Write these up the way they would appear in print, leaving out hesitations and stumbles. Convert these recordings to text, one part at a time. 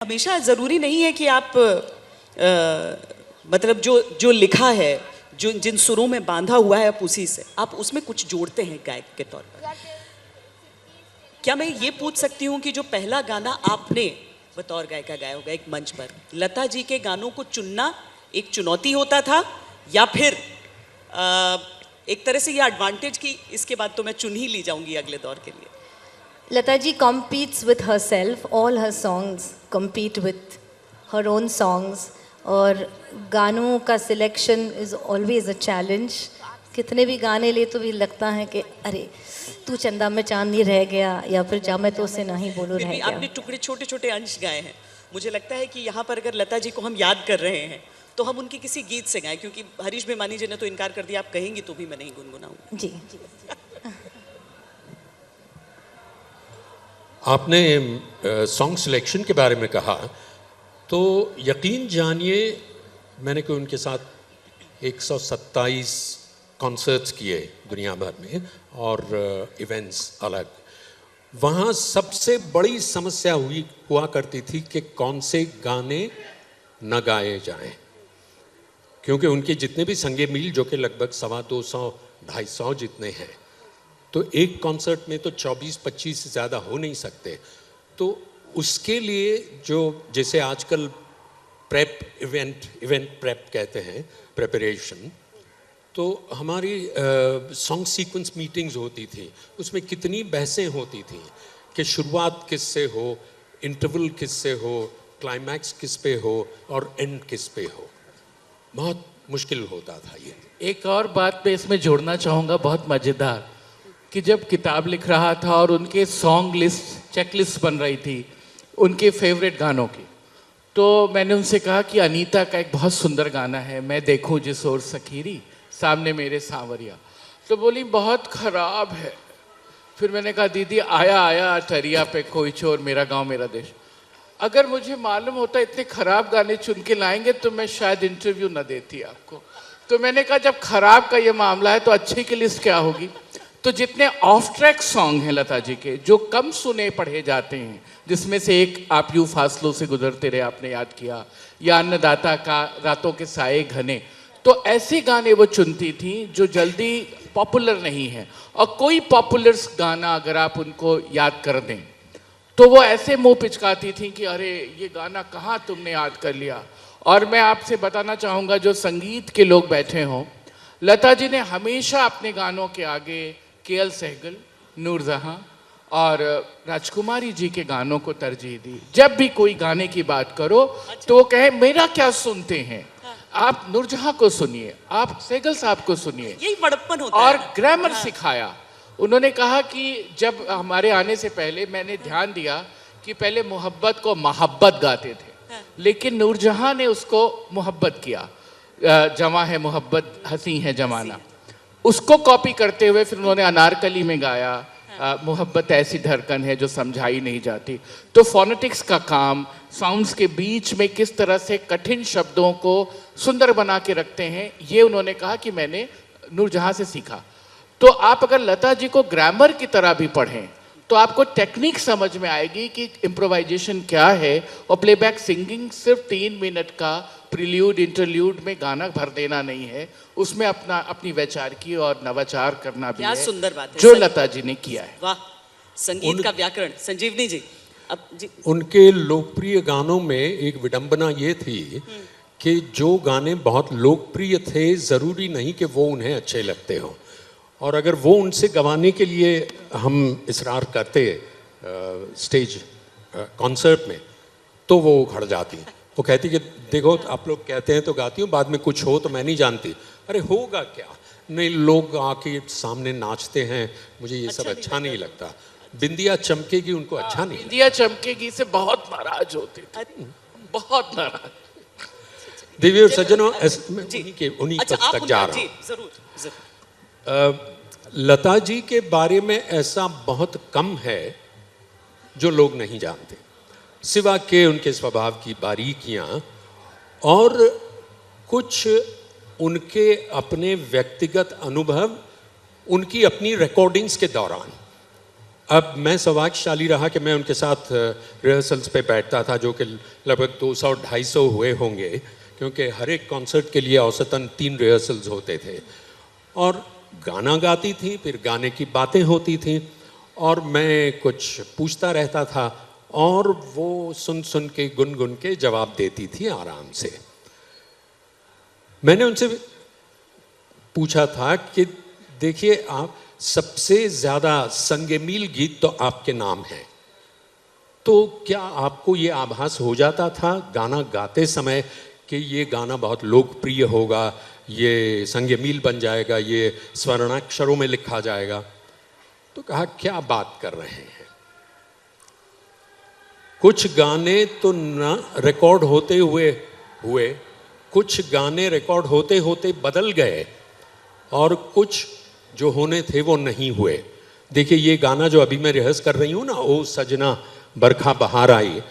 हमेशा ज़रूरी नहीं है कि आप मतलब जो जो लिखा है, जो जिन सुरों में बांधा हुआ है, आप उसी से आप उसमें कुछ जोड़ते हैं गायक के तौर पर। क्या मैं ये पूछ सकती हूँ कि जो पहला गाना आपने बतौर गायिका गाया होगा एक मंच पर, लता जी के गानों को चुनना एक चुनौती होता था या फिर एक तरह से ये एडवांटेज कि इसके बाद तो मैं चुन ही ली जाऊंगी अगले दौर के लिए? Lata ji competes with herself. All her songs compete with her own songs. और गानों का selection is always a challenge. कितने भी गाने ले तो भी लगता है कि अरे तू चंदा में चांदनी रह गया या फिर जा मैं तो उसे नहीं बोलूँ रह गया. आपने टुकड़े छोटे छोटे अंश गाए हैं. मुझे लगता है कि यहाँ पर अगर लता जी को हम याद कर रहे हैं तो हम उनके किसी गीत से गाएं, क्योंकि हरीश भिमानी जी ने तो इनकार कर दिया. आप कहेंगी तो भी मैं नहीं गुनगुनाऊंगी. जी. आपने सॉन्ग सिलेक्शन के बारे में कहा तो यकीन जानिए मैंने कोई उनके साथ 127 कॉन्सर्ट्स किए दुनिया भर में और इवेंट्स अलग. वहाँ सबसे बड़ी समस्या हुआ करती थी कि कौन से गाने न गाए जाएं, क्योंकि उनके जितने भी संगे मील जो कि लगभग 250-250 जितने हैं, तो एक कॉन्सर्ट में तो 24-25 से ज़्यादा हो नहीं सकते. तो उसके लिए जो जैसे आजकल इवेंट प्रेप कहते हैं, प्रेपरेशन, तो हमारी सॉन्ग सीक्वेंस मीटिंग्स होती थी. उसमें कितनी बहसें होती थी कि शुरुआत किस से हो, इंटरवल किस से हो, क्लाइमैक्स किस पे हो और एंड किस पे हो. बहुत मुश्किल होता था ये. एक और बात मैं इसमें जोड़ना चाहूँगा, बहुत मज़ेदार, कि जब किताब लिख रहा था और उनके सॉन्ग लिस्ट चेकलिस्ट बन रही थी उनके फेवरेट गानों की, तो मैंने उनसे कहा कि अनीता का एक बहुत सुंदर गाना है, मैं देखूं जिस ओर सखीरी सामने मेरे सांवरिया. तो बोली बहुत ख़राब है. फिर मैंने कहा दीदी आया आया अटरिया पे कोई चोर मेरा गांव मेरा देश. अगर मुझे मालूम होता इतने ख़राब गाने चुन के लाएंगे तो मैं शायद इंटरव्यू न देती आपको. तो मैंने कहा जब ख़राब का ये मामला है तो अच्छे की लिस्ट क्या होगी. तो जितने ऑफ ट्रैक सॉन्ग हैं लता जी के जो कम सुने पढ़े जाते हैं, जिसमें से एक आप यूँ फासलों से गुजरते रहे आपने याद किया, या अन्नदाता का रातों के साए घने, तो ऐसे गाने वो चुनती थी जो जल्दी पॉपुलर नहीं है. और कोई पॉपुलर गाना अगर आप उनको याद कर दें तो वो ऐसे मुंह पिचकाती थी कि अरे ये गाना कहाँ तुमने याद कर लिया. और मैं आपसे बताना चाहूँगा जो संगीत के लोग बैठे हों, लता जी ने हमेशा अपने गानों के आगे के.एल. सहगल, नूरजहां और राजकुमारी जी के गानों को तरजीह दी. जब भी कोई गाने की बात करो तो वो कहे मेरा क्या सुनते हैं, आप नूरजहां को सुनिए, आप सहगल साहब को सुनिए. यही बड़प्पन होता और है. ग्रामर सिखाया. उन्होंने कहा कि जब हमारे आने से पहले मैंने ध्यान दिया कि पहले मोहब्बत को मोहब्बत गाते थे, लेकिन नूरजहां ने उसको मोहब्बत किया. जमा है मोहब्बत हंसी है जमाना, उसको कॉपी करते हुए फिर उन्होंने अनारकली में गाया मोहब्बत ऐसी धड़कन है जो समझाई नहीं जाती. तो फोनेटिक्स का काम, साउंड्स के बीच में किस तरह से कठिन शब्दों को सुंदर बना के रखते हैं, ये उन्होंने कहा कि मैंने नूरजहां से सीखा. तो आप अगर लता जी को ग्रामर की तरह भी पढ़ें तो आपको टेक्निक समझ में आएगी कि इम्प्रोवाइजेशन क्या है. और प्लेबैक सिंगिंग सिर्फ 3 मिनट का प्रिल्यूड इंटरल्यूड में गाना भर देना नहीं है, उसमें अपनी वैचारिकी और नवाचार करना भी क्या है. सुंदर बात है जो लता जी ने किया है. वाह, संगीत का व्याकरण. संजीवनी जी, अब जी. उनके लोकप्रिय गानों में एक विडंबना ये थी कि जो गाने बहुत लोकप्रिय थे ज़रूरी नहीं कि वो उन्हें अच्छे लगते हों. और अगर वो उनसे गवाने के लिए हम इसरार करते स्टेज कॉन्सर्ट में तो वो उखड़ जाती. वो कहती कि देखो आप लोग कहते हैं तो गाती हूँ, बाद में कुछ हो तो मैं नहीं जानती. अरे होगा क्या, नहीं लोग आके सामने नाचते हैं, मुझे ये सब अच्छा नहीं लगता. बिंदिया चमकेगी उनको अच्छा नहीं. बिंदिया चमकेगी से बहुत नाराज होते थे, बहुत नाराज. दिव्य और सज्जनों, उन्हीं तक जा रहा हूँ. जरूर. लता जी के बारे में ऐसा बहुत कम है जो लोग नहीं जानते, सिवा के उनके स्वभाव की बारीकियां और कुछ उनके अपने व्यक्तिगत अनुभव, उनकी अपनी रिकॉर्डिंग्स के दौरान. अब मैं सौभाग्यशाली रहा कि मैं उनके साथ रिहर्सल्स पे बैठता था, जो कि लगभग 200-250 हुए होंगे, क्योंकि हर एक कॉन्सर्ट के लिए औसतन 3 रिहर्सल्स होते थे। और गाना गाती थी, फिर गाने की बातें होती थी, और मैं कुछ पूछता रहता था, और वो सुन सुन के गुनगुन के जवाब देती थी आराम से। मैंने उनसे पूछा था कि देखिए, आप सबसे ज़्यादा संगमील गीत तो आपके नाम है, तो क्या आपको ये आभास हो जाता था गाना गाते समय कि ये गाना बहुत लोकप्रिय होगा, ये संगमील बन जाएगा, ये स्वर्णाक्षरों में लिखा जाएगा? तो कहा, क्या बात कर रहे हैं, कुछ गाने तो ना रिकॉर्ड होते हुए कुछ गाने रिकॉर्ड होते होते बदल गए, और कुछ जो होने थे वो नहीं हुए। देखिए, ये गाना जो अभी मैं रिहर्स कर रही हूँ ना, ओ सजना बरखा बहार आई,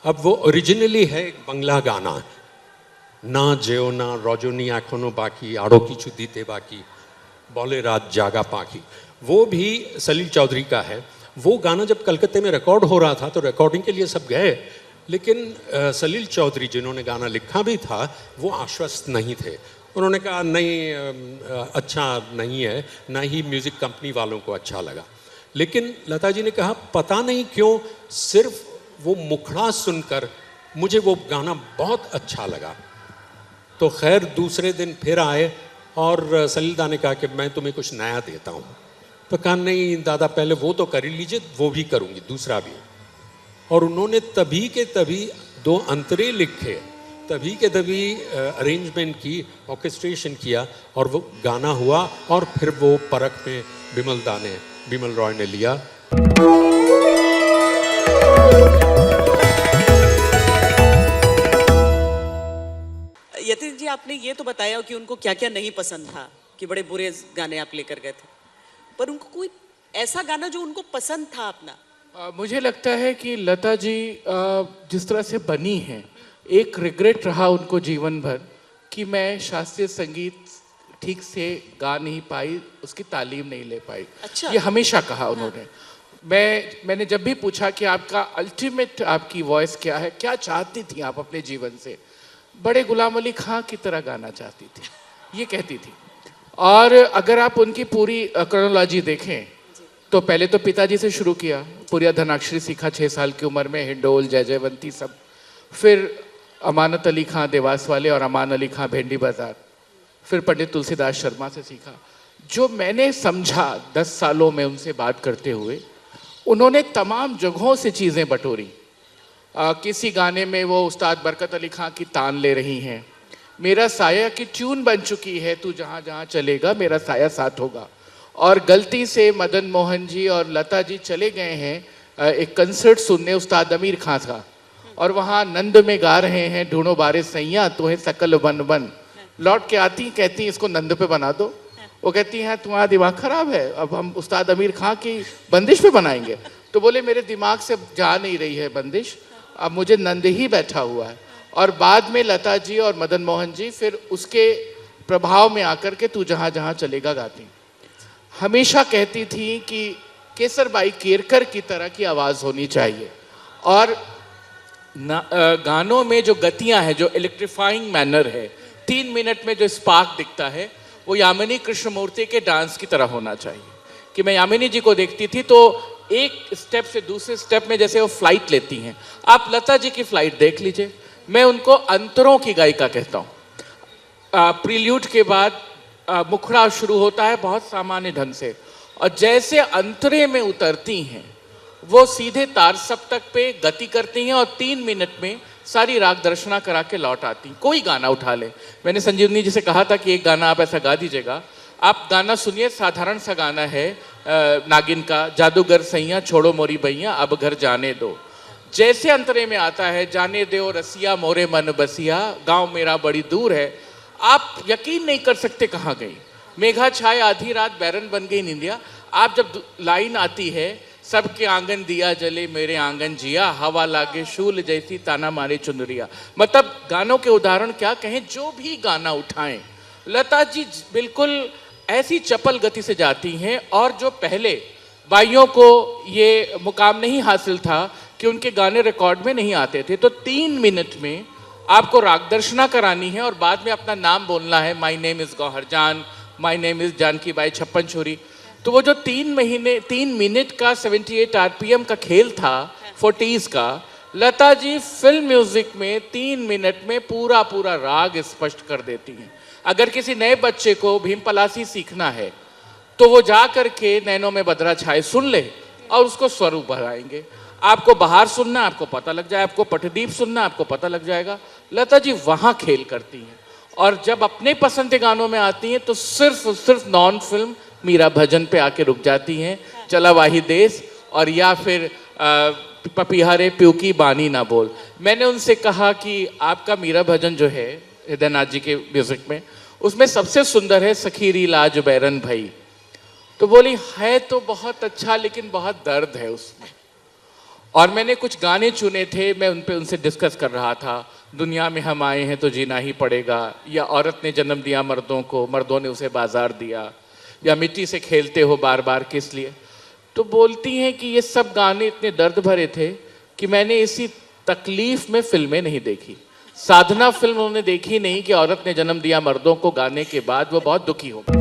अब वो ओरिजिनली है एक बंगला गाना, ना जेओ ना रजनी एखोनो बाकी आड़ो किछु दीते बाकी बोले रात जागा पाकी, वो भी सलील चौधरी का है। वो गाना जब कलकत्ते में रिकॉर्ड हो रहा था तो रिकॉर्डिंग के लिए सब गए, लेकिन सलील चौधरी जिन्होंने गाना लिखा भी था वो आश्वस्त नहीं थे। उन्होंने कहा नहीं, अच्छा नहीं है, ना ही म्यूज़िक कंपनी वालों को अच्छा लगा। लेकिन लता जी ने कहा, पता नहीं क्यों सिर्फ वो मुखड़ा सुनकर मुझे वो गाना बहुत अच्छा लगा। तो खैर दूसरे दिन फिर आए और सलील दा ने कहा कि मैं तुम्हें कुछ नया देता हूँ। तो कहा, नहीं दादा, पहले वो तो कर लीजिए, वो भी करूँगी, दूसरा भी। और उन्होंने तभी के तभी 2 अंतरे लिखे, तभी के तभी अरेंजमेंट की, ऑर्केस्ट्रेशन किया, और वो गाना हुआ। और फिर वो परख में बिमल रॉय ने लिया। यतीन जी, आपने ये तो बताया कि उनको क्या क्या नहीं पसंद था, कि बड़े बुरे गाने आप लेकर गए थे, पर उनको कोई ऐसा गाना जो उनको पसंद था अपना? मुझे लगता है कि लता जी जिस तरह से बनी हैं, एक रिग्रेट रहा उनको जीवन भर कि मैं शास्त्रीय संगीत ठीक से गा नहीं पाई, उसकी तालीम नहीं ले पाई। अच्छा। ये हमेशा कहा उन्होंने। मैंने जब भी पूछा कि आपका अल्टीमेट, आपकी वॉइस क्या है, क्या चाहती थी आप अपने जीवन से, बड़े गुलाम अली खां की तरह गाना चाहती थी, ये कहती थी। और अगर आप उनकी पूरी क्रोनोलॉजी देखें तो पहले तो पिताजी से शुरू किया, पूरी धनाक्षरी सीखा 6 साल की उम्र में, हिंडोल, जय जयवंती सब। फिर अमानत अली खां देवास वाले और अमान अली खां भेंडी बाजार, फिर पंडित तुलसीदास शर्मा से सीखा। जो मैंने समझा 10 सालों में उनसे बात करते हुए, उन्होंने तमाम जगहों से चीज़ें बटोरी। किसी गाने में वो उस्ताद बरकत अली खां की तान ले रही हैं, मेरा साया की ट्यून बन चुकी है, तू जहाँ जहाँ चलेगा मेरा साया साथ होगा। और गलती से मदन मोहन जी और लता जी चले गए हैं एक कंसर्ट सुनने उस्ताद अमीर खां का, और वहाँ नंद में गा रहे हैं, ढूंढो बारे सैया तुम्हें सकल बन बन। लौट के आती कहती इसको नंद पे बना दो। वो कहती हैं तुम्हारा दिमाग खराब है, अब हम उस्ताद अमीर खां की बंदिश पे बनाएंगे। तो बोले मेरे दिमाग से जा नहीं रही है बंदिश, अब मुझे नंद ही बैठा हुआ है। और बाद में लता जी और मदन मोहन जी फिर उसके प्रभाव में आकर के तू जहाँ जहाँ चलेगा गाती। हमेशा कहती थी कि केसरबाई केरकर की तरह की आवाज़ होनी चाहिए, और गानों में जो गतियां हैं, जो इलेक्ट्रीफाइंग मैनर है, 3 मिनट में जो स्पार्क दिखता है, वो यामिनी कृष्णमूर्ति के डांस की तरह होना चाहिए। कि मैं यामिनी जी को देखती थी तो एक स्टेप से दूसरे स्टेप में जैसे वो फ्लाइट लेती हैं, आप लता जी की फ्लाइट देख लीजिए। मैं उनको अंतरों की गायिका कहता हूँ। प्रील्यूड के बाद मुखड़ा शुरू होता है बहुत सामान्य ढंग से, और जैसे अंतरे में उतरती हैं वो सीधे तार सप्तक पे गति करती हैं, और 3 मिनट में सारी राग दर्शना करा के लौट आती। कोई गाना उठा ले, मैंने संजीवनी जी से कहा था कि एक गाना आप ऐसा गा दीजिएगा। आप गाना सुनिए, साधारण सा गाना है नागिन का, जादूगर सैया छोड़ो मोरी बैया अब घर जाने दो। जैसे अंतरे में आता है, जाने दो रसिया मोरे मन बसिया, गांव मेरा बड़ी दूर है, आप यकीन नहीं कर सकते कहाँ गई। मेघा छाए आधी रात बैरन बन गई निंदिया। आप जब लाइन आती है, सबके आंगन दिया जले मेरे आंगन जिया, हवा लागे शूल जैसी ताना मारे चुनरिया। मतलब गानों के उदाहरण क्या कहें, जो भी गाना उठाएं लता जी बिल्कुल ऐसी चपल गति से जाती हैं। और जो पहले बाइयों को ये मुकाम नहीं हासिल था कि उनके गाने रिकॉर्ड में नहीं आते थे। तो 3 मिनट में आपको राग दर्शना करानी है और बाद में अपना नाम बोलना है, my name is Gauhar Jaan, my name is Janki Bai Chhappan Chhuri. तो वो जो 3 मिनट का 78 आरपीएम का खेल था 40s का, लता जी फिल्म म्यूजिक में 3 मिनट में पूरा पूरा राग स्पष्ट कर देती हैं। अगर किसी नए बच्चे को भीम पलासी सीखना है तो वो जा करके नैनों में बदरा छाए सुन ले और उसको स्वरूप बढ़ाएंगे। आपको बाहर सुनना, आपको पता लग जाए, आपको पटदीप सुनना, आपको पता लग जाएगा। लता जी वहाँ खेल करती हैं और जब अपने पसंद के गानों में आती हैं तो सिर्फ नॉन फिल्म मीरा भजन पे आके रुक जाती हैं, चला वाही देश और या फिर पपीहारे प्यू की बानी ना बोल। मैंने उनसे कहा कि आपका मीरा भजन जो है हृदयनाथ जी के म्यूजिक में, उसमें सबसे सुंदर है सखीरी लाज बैरन भाई। तो बोली है तो बहुत अच्छा लेकिन बहुत दर्द है उसमें। और मैंने कुछ गाने चुने थे, मैं उनसे डिस्कस कर रहा था। दुनिया में हम आए हैं तो जीना ही पड़ेगा, या औरत ने जन्म दिया मर्दों को, मर्दों ने उसे बाजार दिया, या मिट्टी से खेलते हो बार बार किस लिए। तो बोलती हैं कि ये सब गाने इतने दर्द भरे थे कि मैंने इसी तकलीफ में फिल्में नहीं देखी। साधना फिल्म उन्होंने देखी नहीं कि औरत ने जन्म दिया मर्दों को गाने के बाद वो बहुत दुखी हो गई।